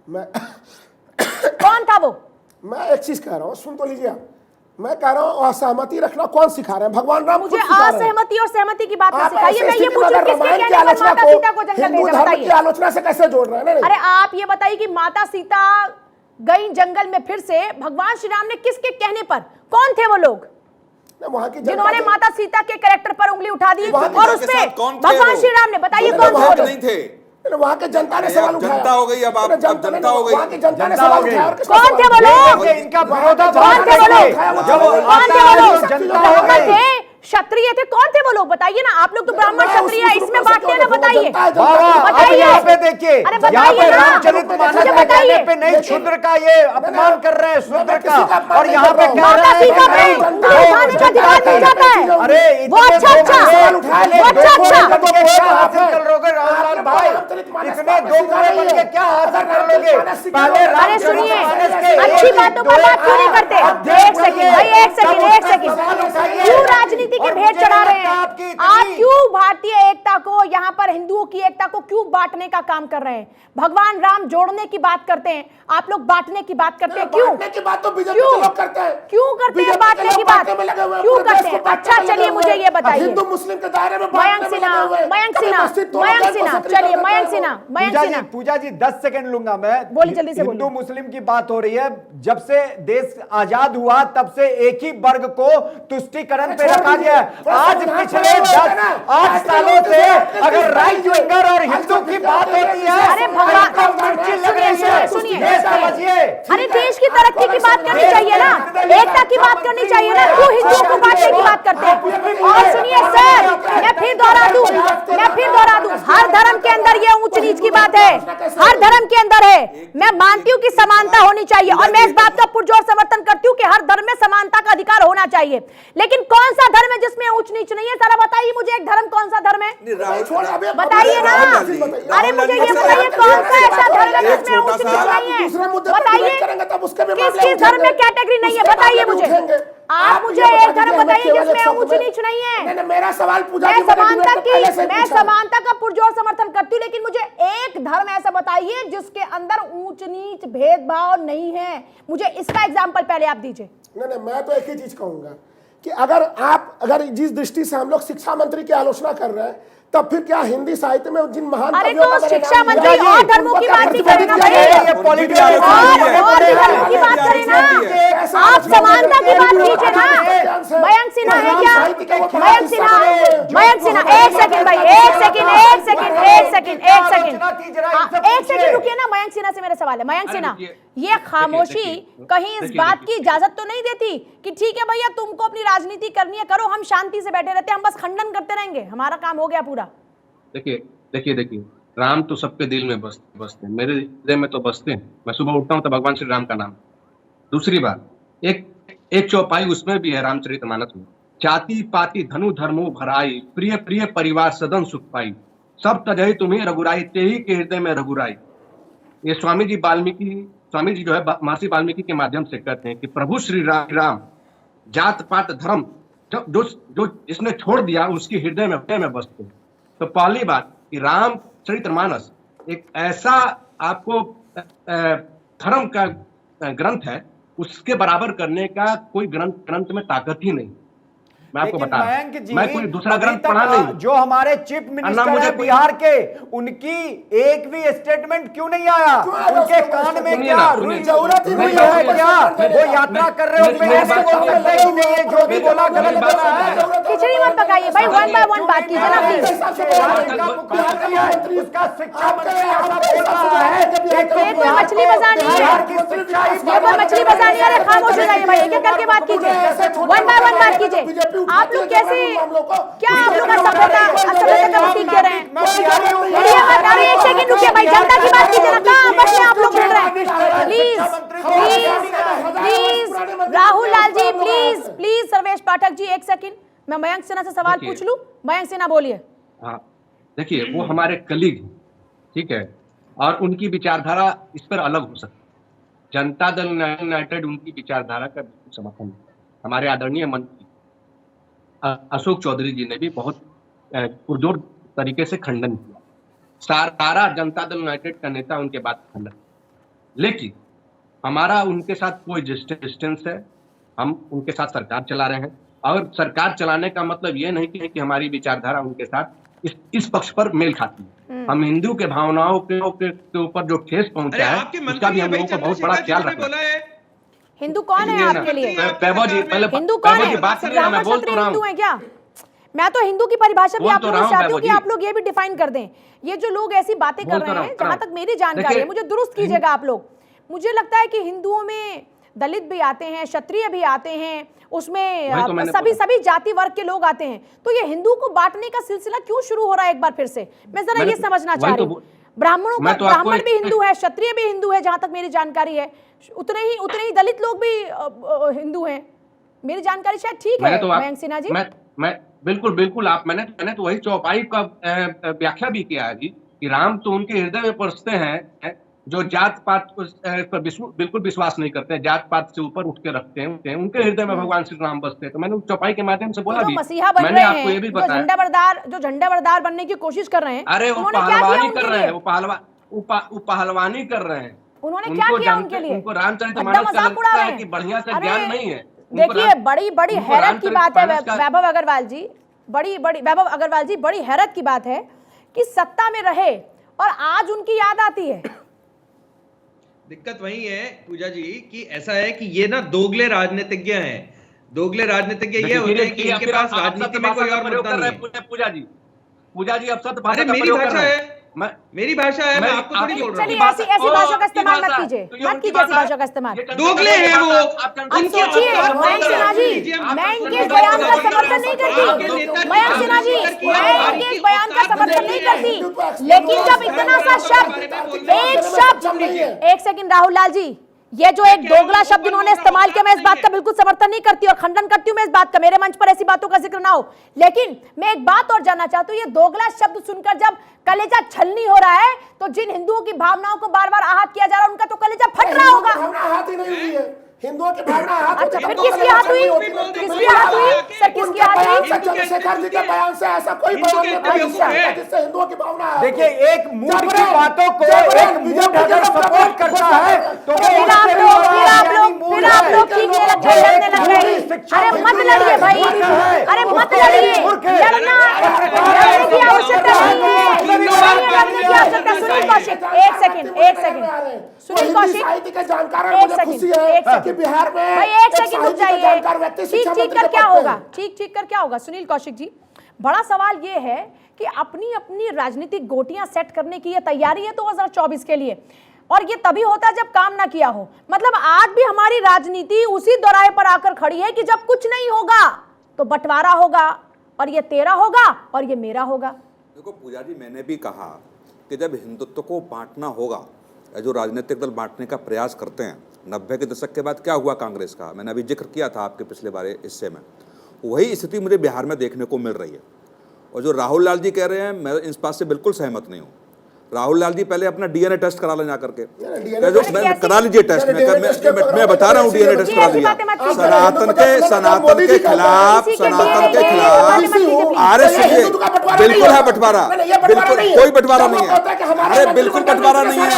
कौन था वो? मैं एक चीज कह रहा हूँ, सुन तो लीजिए आप। मैं कह रहा हूँ असहमति रखना कौन सिखा रहे हैं? भगवान राम मुझे असहमति और सहमति की बात सिखाइए। मैं ये पूछूं किसके कहने पर माता सीता को जंगल भेजा? बताइए। आलोचना से कैसे जोड़ रहे हैं? अरे आप ये बताइए कि माता सीता गई जंगल में फिर से, भगवान श्री राम ने किसके कहने पर? कौन थे वो लोग जिन्होंने माता सीता के कैरेक्टर पर उंगली उठा दी और उसपे भगवान श्री राम ने? बताइए कौन थे? वहाँ के जनता ने सवाल उठाया। जनता हो गई, अब आप जनता हो गई। वहाँ की जनता ने सवाल उठाया। कौन थे वो लोग? इनका विरोधाभास थे, क्षत्रिय थे, कौन थे वो लोग? बताइए ना। आप लोग तो ब्राह्मण क्षत्रिय इसमें बांटते हैं ना, बताइए। बताइए। यहाँ पे देखिए, यहाँ पे रामचरितमानस में कहने पे नहीं, क्षुद्र का ये अपमान कर रहे हैं, शूद्र का, और यहाँ पे कह रहे हैं अरे वो अच्छा हासिल कर लोगे रामलाल भाई, इतने दो बन के क्या हासिल कर लोगे? पहले अरे सुनिए, अच्छी बातों पर बात क्यों नहीं करते? एक सेकंड भाई, एक सेकंड। क्यों राजनीति की भेंट चढ़ा रहे हैं? आप क्यों भारतीय एकता को, यहाँ पर हिंदुओं की एकता को क्यों बांटने का काम कर रहे हैं? भगवान राम जोड़ने की बात करते हैं, आप लोग बांटने की बात करते हैं। क्यों? बांटने की बात तो बीजेपी के लोग करते हैं। क्यों करते हैं बांटने की बात? क्यों करते हैं? अच्छा चलिए मुझे ये बताइए। हिंदू मुस्लिम के दायरे में मयंक सिन्हा, चलिए मयंक सिन्हा। पूजा जी 10 सेकंड लूंगा मैं। बोलिए, जल्दी से बोलिए। हिंदू मुस्लिम की बात हो रही है। जब से देश आजाद हुआ तब से एक ही वर्ग को तुष्टीकरण पे रखा गया है। आज पिछले 8 सालों से अगर राइट विंगर और हिंदू की बात होती है, अरे सुनिए, अरे देश की तरक्की की बात करनी चाहिए ना, एकता की बात करनी चाहिए ना, क्यों हिंदुओं को बांटने की बात करते हैं? और सुनिए सर, मैं फिर दोहरा दूं, हर धर्म के अंदर ये ऊंच नीच की बात है, हर धर्म के अंदर है। मैं मानती हूँ कि समानता होनी चाहिए और मैं इस बात का पुरजोर समर्थन करती हूँ कि हर धर्म में समानता का अधिकार होना चाहिए। लेकिन कौन सा धर्म है जिसमें ऊंच नीच नहीं है? जरा बताइए मुझे, एक धर्म कौन सा धर्म है? बताइए ना। अरे मुझे ये बताइए, कौन सा ऐसा धर्म है जिसमें ऊंच नीच नहीं है? बताइए, किस धर्म में कैटेगरी नहीं है? बताइए मुझे, आप मुझे एक धर्म बताइए जिसमें ऊंच नीच नहीं है। मेरा सवाल पूजा, मैं समानता का पुरजोर समर्थन करती हूँ, लेकिन मुझे एक धर्म ऐसा बताइए जिसके अंदर ऊंच नीच भेदभाव नहीं है। मुझे इसका एग्जाम्पल पहले आप दीजिए। नहीं, मैं तो एक ही चीज कहूंगा कि अगर जिस दृष्टि से हम लोग शिक्षा मंत्री की आलोचना कर रहे हैं, तब फिर क्या हिंदी साहित्य में जिन महान अरे तो शिक्षा मंत्री और धर्मों की बात नहीं करें ना भाई, और धर्मों की बात करें ना, आप समानता की बात कीजिए ना। मयंक सिन्हा है क्या? मयंक सिन्हा, एक सेकंड भाई, एक सेकंड रुकिए ना। मयंक सिन्हा से मेरा सवाल है। मयंक सिन्हा, ये खामोशी कहीं इस बात की इजाजत तो नहीं देती कि ठीक है भैया, तुमको अपनी राजनीति करनी है करो, हम शांति से बैठे रहते हैं, हम बस खंडन करते रहेंगे, हमारा काम हो गया पूरा? देखिए, राम तो सबके दिल में बसते हैं, मेरे दिल में तो बसते हैं। मैं सुबह उठता हूँ तो भगवान श्री राम का नाम। दूसरी बात, एक चौपाई उसमें भी है रामचरितमानस में, जाति पाति धनु धर्मो भराई, प्रिय प्रिय परिवार सदन सुख पाई, सब तजहि तुम्हें रघुराई, तेही के हृदय में रघुराई। ये स्वामी जी जो है महर्षि वाल्मीकि के माध्यम से कहते हैं कि प्रभु श्री राम जात पात धर्म जो जिसने छोड़ दिया उसकी हृदय में बसते हैं। तो पहली बात कि रामचरितमानस एक ऐसा आपको धर्म का ग्रंथ है, उसके बराबर करने का कोई ग्रंथ में ताकत ही नहीं। मैं आपको बता रहा हूं, मैं कोई दूसरा ग्रंथ पढ़ा नहीं। जो हमारे चीफ मिनिस्टर है बिहार के, उनकी एक भी स्टेटमेंट क्यों नहीं आया? उनके कान में क्या जरूरत ही नहीं है क्या? वो यात्रा कर रहे हो, जो भी बोला गलत बोला है। खिचड़ी मत पकाइए भाई, वन बाय वन बात कीजिए ना प्लीज। उसका शिक्षा मंत्री ऐसा बोल रहा है ये कोई मछली बाजार नहीं है, ये कोई मछली बाजार नहीं है। अरे खामोश हो जाइए भाई, एक एक करके बात कीजिए, वन बाय वन बात कीजिए। आप लोग कैसे, क्या आप लोग असभ्यता का प्रतीक दे रहे हैं? अरे एक सेकंड रुकिए भाई, जनता की बात कीजिए ना, कहाँ आपस में आप लोग बोल रहे हैं? Please please please Rahul Lal ji, please please Sarvesh Pathak ji, एक सेकंड मैं मयंक सिन्हा से सवाल पूछ लूं। मयंक सिन्हा बोलिए। हाँ देखिए, वो हमारे कलीग, ठीक है, और उनकी विचारधारा इस पर अलग हो सकती है। जनता दल यूनाइटेड उनकी विचारधारा का समर्थन है। हमारे आदरणीय मंत्री अशोक चौधरी जी ने भी बहुत पुरजोर तरीके से खंडन किया। सारा जनता दल यूनाइटेड का नेता उनके बात खंडन, लेकिन हमारा उनके साथ कोई डिस्टेंस है। हम उनके साथ सरकार चला रहे हैं, और सरकार चलाने का मतलब ये नहीं कि हमारी विचारधारा उनके साथ इस पक्ष पर मेल खाती है। हम हिंदू के भावनाओं के ऊपर जो ठेस पहुंचा है, उसका भी हम लोगों को बहुत बड़ा ख्याल रखना है। हिंदू कौन है आपके लिए? वैभव जी, पहले हिंदू कौन है? बात करिए, मैं बोल तो रहा हूं। हिंदू है क्या? मैं तो हिंदू की परिभाषा भी आप लोगों से चाहती हूँ कि वैभव आप लोग ये भी डिफाइन कर दें। ये जो लोग ऐसी बातें कर रहे हैं, जहां तक मेरी जानकारी है, मुझे दुरुस्त कीजिएगा आप लोग, मुझे लगता है कि हिंदुओं में दलित भी आते हैं, क्षत्रिय भी आते हैं, उसमें सभी जाति वर्ग के लोग आते हैं। तो ये हिंदू को बांटने का सिलसिला क्यों शुरू हो रहा है? एक बार फिर से मैं जरा ये समझना चाह रही हूँ। ब्राह्मण भी हिंदू है, क्षत्रिय भी हिंदू है, जहां तक मेरी जानकारी है। उतने ही दलित लोग भी हिंदू हैं। मेरी जानकारी शायद ठीक है मयंक सिन्हा जी। मैं बिल्कुल आप मैंने तो वही चौपाई का व्याख्या भी किया है कि राम तो उनके हृदय में बसते हैं जो जात पात पर बिल्कुल विश्वास नहीं करते हैं, जात पात से ऊपर उठ के रखते हैं, उनके हृदय में भगवान श्री राम बसते हैं। तो मैंने चौपाई के माध्यम से बोला भी, मैंने आपको ये भी बताया, जो झंडा बरदार बनने की कोशिश कर रहे हैं, अरे वो पहलवानी कर रहे हैं, वो पहलवानी कर रहे हैं। उन्होंने क्या किया उनके लिए? उनको रामचरितमानस का लगता है कि बढ़िया से ज्ञान नहीं है। देखिए, बड़ी हैरत की बात है वैभव अग्रवाल जी, वैभव अग्रवाल जी, बड़ी हैरत की बात है कि सत्ता में रहे और आज उनकी याद आती है। दिक्कत वही है पूजा जी कि ऐसा है कि ये ना दोगले राजनीतिज्ञ हैं। दोगले राजनीतिज्ञ ये होते हैं कि इनके पास राजनीति में कोई और मुद्दा नहीं है। पूजा जी अब सत्य भाषा का प्रयोग कर रहे हैं। मेरी भाषा है, मैं आपको थोड़ी बोल रहा हूँ। चलिए ऐसी भाषा का इस्तेमाल मत कीजिए, ऐसी भाषा का इस्तेमाल। दोगले हैं वो। अब सोचिए मयंक सिन्हा जी, मैं इनके बयान का समर्थन नहीं करती। मयंक सिन्हा जी, मैं इनके बयान का समर्थन नहीं करती, लेकिन जब इतना सा शब्द, एक शब्द, एक सेकंड राहुल लाल जी, ये जो एक दोगला शब्द इन्होंने इस्तेमाल किया, मैं इस बात का बिल्कुल समर्थन नहीं करती और खंडन करती हूं मैं इस बात का। मेरे मंच पर ऐसी बातों का जिक्र ना हो। लेकिन मैं एक बात और जानना चाहती हूं, ये दोगला शब्द सुनकर जब कलेजा छलनी हो रहा है, तो जिन हिंदुओं की भावनाओं को बार बार आहत किया जा रहा है, उनका तो कलेजा फट रहा होगा। आहत ही नहीं हुई है हिंदुओं की भावना। अच्छा, फिर किसकी हाथ हुई? किसकी हाथ हुई सर? किसकी हाथ हुई? चंद्रशेखर जी के बयान से ऐसा कोई बयान नहीं जिससे हिंदुओं की भावना है। देखिए, एक मूड की बातों को एक मूड अगर सपोर्ट करता है तो फिर आप लोग चीखने लग गए, लड़ने लग गए। अरे मत लड़िए भाई, अरे मत लड़िए, लड़ने की आवश्यकता नहीं है, लड़ने की आवश्यकता। सुनील कौशिक, एक सेकंड, सुनील कौशिक, एक सेकंड, बिहार में भाई एक सेकंड रुक जाइए। चीख कर क्या होगा? चीख कर क्या होगा? सुनील कौशिक जी, बड़ा सवाल ये है कि अपनी अपनी राजनीतिक गोटियां सेट करने की ये तैयारी है 2024 के लिए, और ये तभी होता है जब काम ना किया हो। मतलब आज भी हमारी राजनीति उसी दौराहे पर आकर खड़ी है कि जब कुछ नहीं होगा तो बंटवारा होगा, और ये तेरा होगा और ये मेरा होगा। देखो पूजा जी, मैंने भी कहा कि जब हिंदुत्व को बांटना होगा, जो राजनीतिक दल बांटने का प्रयास करते हैं, 90 के दशक के बाद क्या हुआ कांग्रेस का, मैंने अभी जिक्र किया था आपके पिछले बारे हिस्से में, वही स्थिति मुझे बिहार में देखने को मिल रही है। और जो राहुल लाल जी कह रहे हैं, मैं इस बात से बिल्कुल सहमत नहीं हूँ। राहुल लाल जी पहले अपना डीएनए टेस्ट करा लें जाकर के, DNA जो मैं करा लीजिए टेस्ट, मैं बता रहा हूँ डीएनए टेस्ट करा लिया। सनातन के खिलाफ अरे सुनिए, बिल्कुल है बंटवारा, बिल्कुल कोई बंटवारा नहीं है, अरे बिल्कुल बंटवारा नहीं है।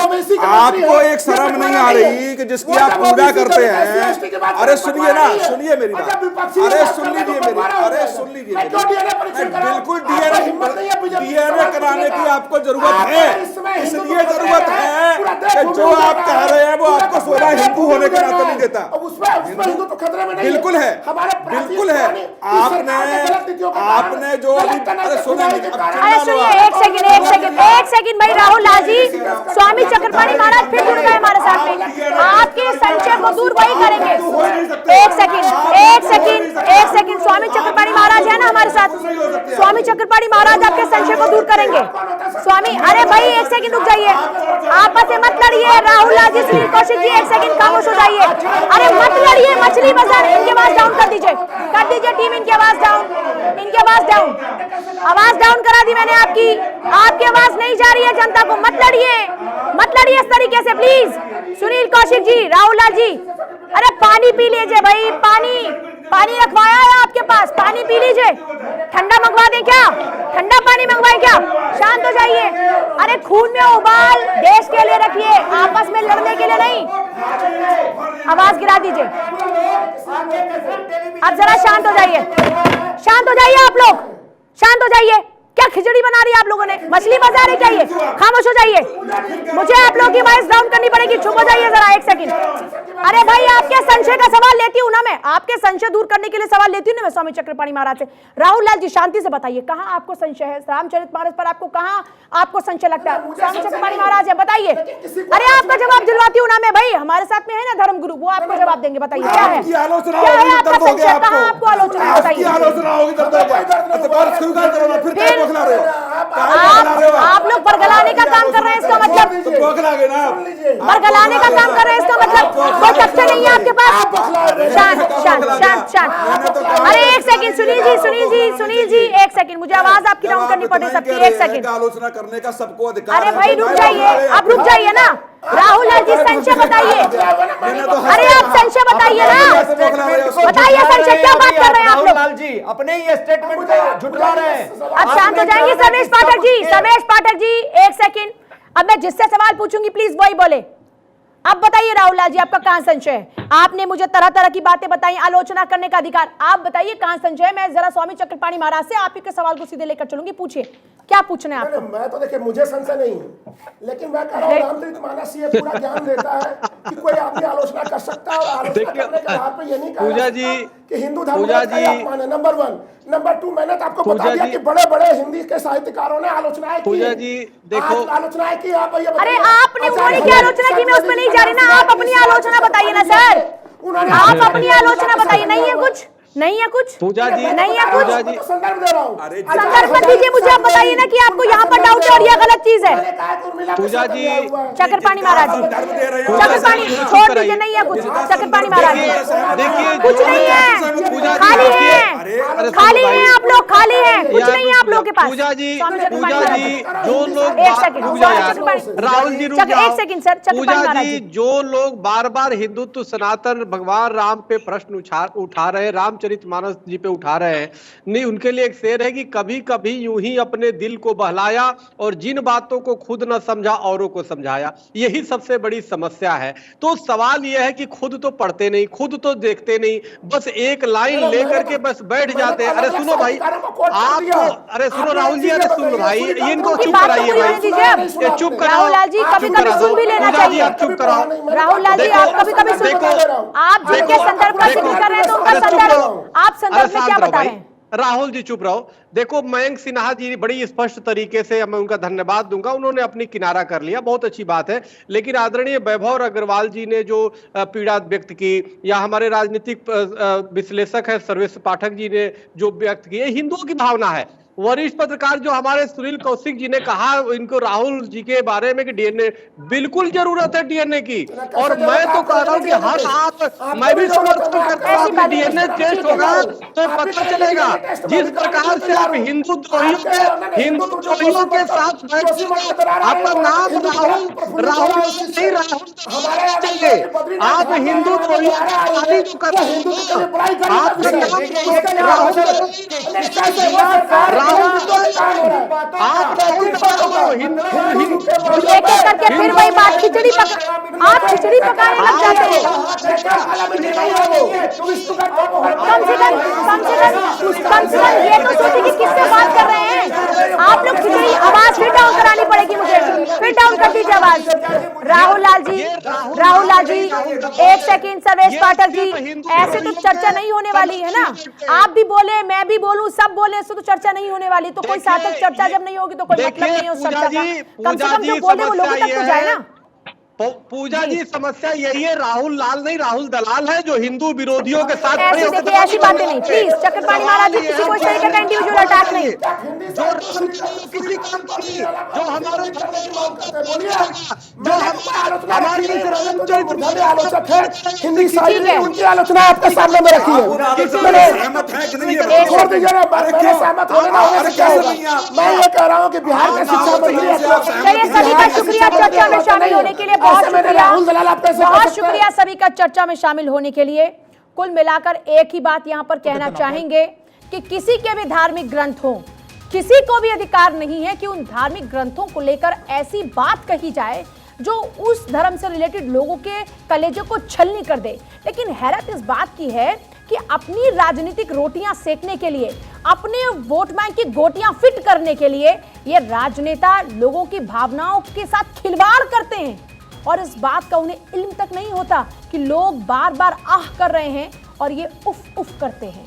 आपको एक शर्म नहीं आ रही कि जिसकी आप पूजा करते हैं? अरे सुनिए ना, सुनिए मेरी बात, अरे सुन लीजिए मेरी, अरे सुन लीजिए, बिल्कुल डीएनए कराने की आपको जरूरत है, इसलिए जरूरत है कि जो आप कह रहे हैं वो आपको सोना हिंदू होने के नाते नहीं देता। बिल्कुल है, बिल्कुल है। आपने जो अभी अरे सुनिए, एक सेकंड भाई राहुल लाल जी, स्वामी चक्रपाणी महाराज फिर जुड़ गए हमारे साथ में, आपके संशय को दूर वही करेंगे। एक सेकंड, स्वामी चक्रपाणी महाराज है ना हमारे साथ, स्वामी चक्रपाणी महाराज आपके संशय को दूर करेंगे। स्वामी, अरे भाई एक सेकंड रुक जाइए, आपस में मत लड़िए। राहुल लाल जी, सुनील कौशिक जी, एक सेकंड खामोश हो जाइए। अरे मत लड़िए, मछली बाजार, इनकी आवाज डाउन कर दीजिए टीम, इनकी आवाज डाउन, आवाज डाउन करा दी मैंने आपकी आवाज नहीं जा रही है जनता को। मत लड़िए इस तरीके से प्लीज। सुनील कौशिक जी, राहुल लाल जी, अरे पानी पी लीजिए भाई, पानी रखवाया है आपके पास, पानी पी लीजिए। ठंडा मंगवा दें क्या? ठंडा पानी मंगवाए क्या? शांत हो जाइए। अरे खून में उबाल देश के लिए रखिए, आपस में लड़ने के लिए नहीं। आवाज गिरा दीजिए, अब जरा शांत हो जाइए आप लोग, शांत हो जाइए। क्या खिचड़ी बना रही है आप लोगों ने? मछली बाजार है क्या ये? खामोश हो जाइए, मुझे आप लोगों की वॉइस डाउन करनी पड़ेगी। चुप हो जाइए जरा एक सेकंड। अरे भाई आपके संशय का सवाल लेती हूँ ना मैं, आपके संशय दूर करने के लिए सवाल लेती हूँ ना मैं स्वामी चक्रपाणी महाराज से। राहुल लाल जी शांति से बताइए, कहाँ आपको संशय है रामचरितमानस पर? आपको कहाँ आपको संशय लगता है? स्वामी चक्रपाणी महाराज है, बताइए। अरे आपका जवाब दिलवाती हूँ ना मैं भाई, हमारे साथ में है ना धर्म गुरु, वो आपको जवाब देंगे। बताइए क्या है आपका संशय, कहाँ आपको आलोचना है? बताइए। आप लोग बरगलाने का काम कर रहे हैं, इसका मतलब बरगलाने का काम कर रहे हैं, इसका मतलब कोई तथ्य नहीं है आपके पास। शांत। अरे एक सेकंड, सुनील जी एक सेकंड, मुझे आवाज आपकी डाउन करनी पड़े सबकी। एक सेकंड, आलोचना करने का सबको अधिकार। अरे भाई रुक जाइए, आप रुक जाइए ना। राहुल लाल जी संशय बताइए, अरे आप संशय बताइए ना, बताइए संशय क्या बात कर रहे हैं आप लोग? राहुल लाल जी अपने ही स्टेटमेंट को झुठला रहे हैं। अब शांत हो जाएंगे सर्वेश पाठक जी, एक सेकंड। अब मैं जिससे सवाल पूछूंगी प्लीज वही बोले। अब बताइए राहुल लाल जी, आपका कहां संशय है? आपने मुझे तरह तरह की बातें बताई, आलोचना करने का अधिकार। आप बताइए कहां संशय है? मैं जरा स्वामी चक्रपाणी महाराज से आप ही के सवाल को सीधे लेकर चलूंगी, पूछिए क्या पूछना है आपको? मैं तो देखिए मुझे संशय नहीं है, लेकिन मैं कह रहा हूँ रामचरितमानस ये पूरा ज्ञान देता है कि कोई आदमी आलोचना कर सकता है, और आलोचना करने के आधार पर ये नहीं कहा कि हिंदू धर्म का अपमान है। नंबर 1, नंबर 2, मैंने तो आपको बता दिया कि बड़े बड़े हिंदी के साहित्यकारों ने आलोचनाएं की। देखो आलोचनाएं की आप। अरे आपने उन्होंने क्या आलोचना की, मैं उसमें नहीं जा रही ना, आप अपनी आलोचना बताइए ना सर, आप अपनी आलोचना बताइए। नहीं है कुछ नहीं है कुछ पूजा जी, नहीं है कुछ, संदर्भ दे रहा हूँ। संदर्भ मत दीजिए मुझे, आप बताइए ना कि आपको यहाँ पर डाउट है और यह गलत चीज है। पूजा जी, चक्रपाणी महाराज जी, चक्रपाणी छोड़ दीजिए, नहीं है कुछ। चक्रपाणी महाराज देखिए कुछ नहीं है, खाली है, खाली है आप लोग, खाली है, कुछ नहीं है आप लोगों के पास। पूजा जी, जो लोग एक सेकंड राहुल जी, एक सेकंड सर, पूजा जी, जो लोग बार बार हिंदुत्व, सनातन, भगवान राम पे प्रश्न उठा रहे, रामचरितमानस जी पे उठा रहे हैं, नहीं, उनके लिए एक शेर है कि कभी कभी यूं ही अपने दिल को बहलाया और जिन बातों को खुद न समझा औरों को समझाया। यही सबसे बड़ी समस्या है। तो सवाल यह है कि खुद तो पढ़ते नहीं, खुद तो देखते नहीं, बस एक लाइन लेकर के बस बैठ जाते हैं। अरे सुनो भाई, आपको, अरे सुनो राहुल जी, अरे सुनो भाई, इनको चुप कराइए भाई, चुप कराओ। राहुल लाल जी कभी कभी सुन भी लेना चाहिए। आप चुप कराओ राहुल लाल जी, आप कभी कभी सुन, आप जिनके संदर्भ का जिक्र कर रहे हैं तो उनका संदर्भ, आप संदर्भ में क्या बता रहे हैं? राहुल जी चुप रहो। देखो मयंक सिन्हा जी बड़ी स्पष्ट तरीके से, मैं उनका धन्यवाद दूंगा, उन्होंने अपनी किनारा कर लिया, बहुत अच्छी बात है। लेकिन आदरणीय वैभव अग्रवाल जी ने जो पीड़ा व्यक्त की, या हमारे राजनीतिक विश्लेषक है सर्वेश पाठक जी ने जो व्यक्त की, हिंदुओं की भावना है। वरिष्ठ पत्रकार जो हमारे सुनील कौशिक जी ने कहा इनको राहुल जी के बारे में कि डीएनए बिल्कुल जरूरत है डीएनए की, और मैं तो कह रहा हूँ कि हर आप मैं भी समर्थन करता हूँ कि डीएनए टेस्ट होगा तो पता चलेगा। जिस प्रकार से आप हिंदू द्रोहियों के साथ आपका नाम राहुल नहीं राहुल चाहिए, आप हिंदू द्रोहियों जो कर रहे हैं आपका नाम एक एक करके फिर वही बात आप खिचड़ी पकाने लग जाते हैं। कम से कम ये तो सोचिए कि किससे बात कर रहे हैं आप लोग। खिचड़ी आवाज फिर डाउन करानी पड़ेगी मुझे, फिर डाउन कर दीजिए आवाज। राहुल लाल जी एक सेकंड। सर्वेश पाठक जी, ऐसे तो चर्चा नहीं होने वाली है ना। आप भी बोले, मैं भी बोलूं, सब बोले, तो चर्चा नहीं होने वाली। तो कोई सार्थक चर्चा जब नहीं होगी तो कोई मतलब नहीं है उस चर्चा का। कम से कम जो बोले वो लोगों तक तो जाए ना। पूजा जी समस्या यही है, राहुल लाल नहीं राहुल दलाल है जो हिंदू विरोधियों के साथ ऐसे देखिए, ऐसी बातें नहीं प्लीज। चक्रपाणी महाराज जी, किसी को इस तरीके का इंडिविजुअल अटैक नहीं। जो हमारे आलोचक है हिंदी साहित्य की, उनकी आलोचना आपके सामने में रखी है। सहमत होने ना होने से क्या होगा। मैं ये कह रहा हूँ कि बिहार के शिक्षा मंत्री, चलिए सभी का शुक्रिया चर्चा में शामिल होने के लिए। बहुत शुक्रिया सभी का चर्चा में शामिल होने के लिए। कुल मिलाकर एक ही बात यहां पर कहना चाहेंगे कि किसी के भी धार्मिक ग्रंथ हो, किसी को भी अधिकार नहीं है कि उन धार्मिक ग्रंथों को लेकर ऐसी बात कही जाए जो उस धर्म से रिलेटेड लोगों के कलेजे को छलनी कर दे। लेकिन हैरत इस बात की है कि अपनी राजनीतिक रोटियां सेकने के लिए, अपने वोट बैंक की गोटियां फिट करने के लिए ये राजनेता लोगों की भावनाओं के साथ खिलवाड़ करते हैं, और इस बात का उन्हें इल्म तक नहीं होता कि लोग बार बार आह कर रहे हैं और ये उफ उफ करते हैं।